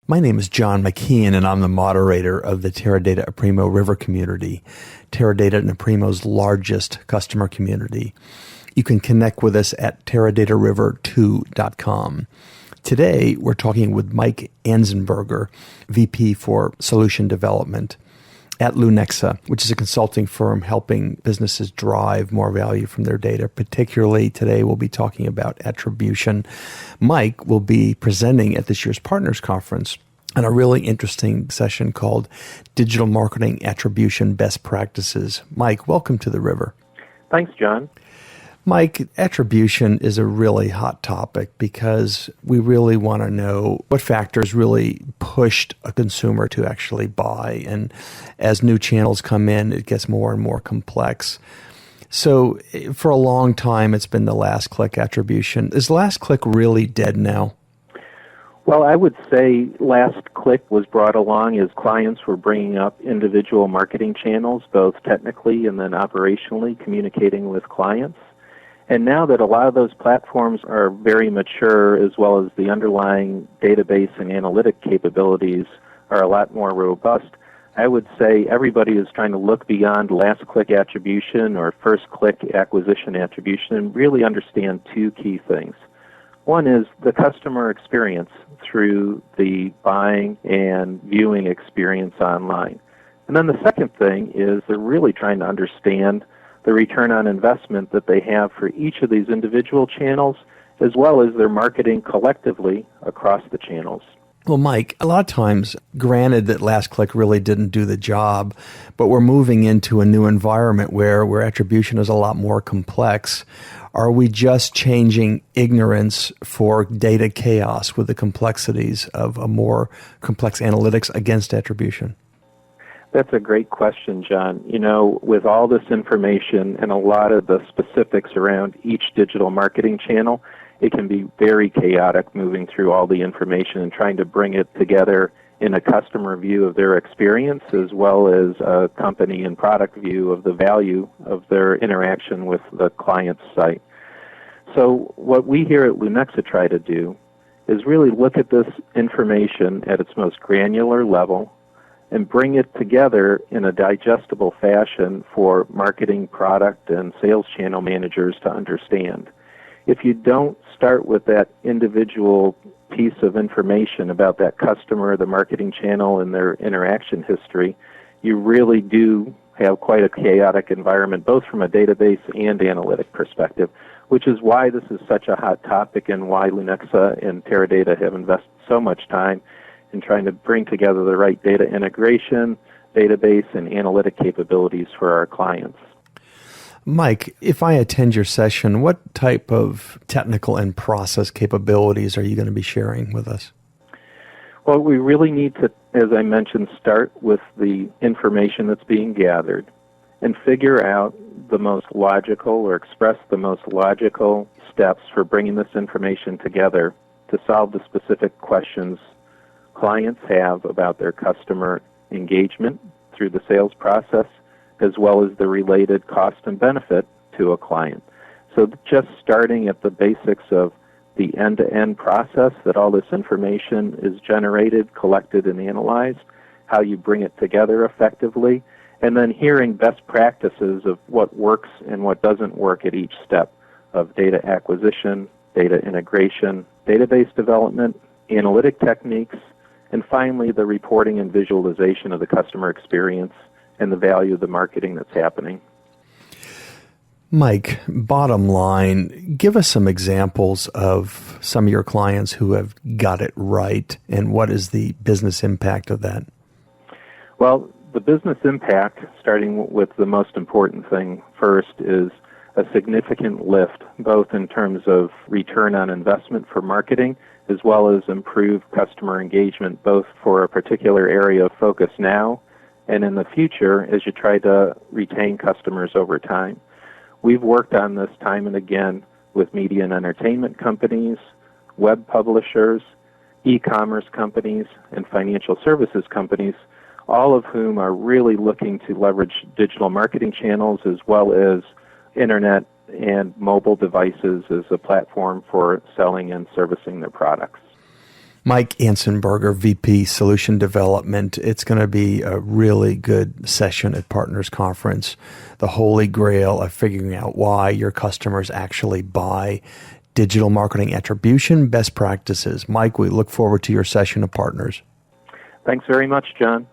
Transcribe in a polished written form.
My name is John McKeon, and I'm the moderator of the Teradata Aprimo River community, Teradata and Aprimo's largest customer community. You can connect with us at teradataRiver2.com. Today, we're talking with Mike Anzenberger, VP for Solution Development at Lunexa, which is a consulting firm helping businesses drive more value from their data. Particularly today, we'll be talking about attribution. Mike will be presenting at this year's Partners Conference on a really interesting session called Digital Marketing Attribution Best Practices. Mike, welcome to the River. Thanks, John. Mike, attribution is a really hot topic because we really want to know what factors really pushed a consumer to actually buy. And as new channels come in, it gets more and more complex. So for a long time, it's been the last click attribution. Is last click really dead now? Well, I would say last click was brought along as clients were bringing up individual marketing channels, both technically and then operationally communicating with clients. And now that a lot of those platforms are very mature, as well as the underlying database and analytic capabilities are a lot more robust, I would say everybody is trying to look beyond last-click attribution or first-click acquisition attribution and really understand two key things. One is the customer experience through the buying and viewing experience online. And then the second thing is they're really trying to understand the return on investment that they have for each of these individual channels, as well as their marketing collectively across the channels. Well, Mike, a lot of times, granted that last click really didn't do the job, but we're moving into a new environment where attribution is a lot more complex. Are we just changing ignorance for data chaos with the complexities of a more complex analytics against attribution? That's a great question, John. You know, with all this information and a lot of the specifics around each digital marketing channel, it can be very chaotic moving through all the information and trying to bring it together in a customer view of their experience as well as a company and product view of the value of their interaction with the client's site. So what we here at Lunexa try to do is really look at this information at its most granular level and bring it together in a digestible fashion for marketing, product, and sales channel managers to understand. If you don't start with that individual piece of information about that customer, the marketing channel, and their interaction history, you really do have quite a chaotic environment, both from a database and analytic perspective, which is why this is such a hot topic and why Lunexa and Teradata have invested so much time in trying to bring together the right data integration, database, and analytic capabilities for our clients. Mike, if I attend your session, what type of technical and process capabilities are you going to be sharing with us? Well, we really need to, as I mentioned, start with the information that's being gathered and figure out the most logical or express the most logical steps for bringing this information together to solve the specific questions clients have about their customer engagement through the sales process, as well as the related cost and benefit to a client. So just starting at the basics of the end-to-end process that all this information is generated, collected, and analyzed, how you bring it together effectively, and then hearing best practices of what works and what doesn't work at each step of data acquisition, data integration, database development, analytic techniques, and finally the reporting and visualization of the customer experience and the value of the marketing that's happening. Mike, bottom line, give us some examples of some of your clients who have got it right, and what is the business impact of that? Well, the business impact, starting with the most important thing first, is a significant lift, both in terms of return on investment for marketing, as well as improved customer engagement, both for a particular area of focus now and in the future as you try to retain customers over time. We've worked on this time and again with media and entertainment companies, web publishers, e-commerce companies, and financial services companies, all of whom are really looking to leverage digital marketing channels as well as internet and mobile devices as a platform for selling and servicing their products. Mike Anzenberger, VP Solution Development. It's going to be a really good session at Partners Conference. The holy grail of figuring out why your customers actually buy digital marketing attribution best practices. Mike, we look forward to your session of Partners. Thanks very much, John.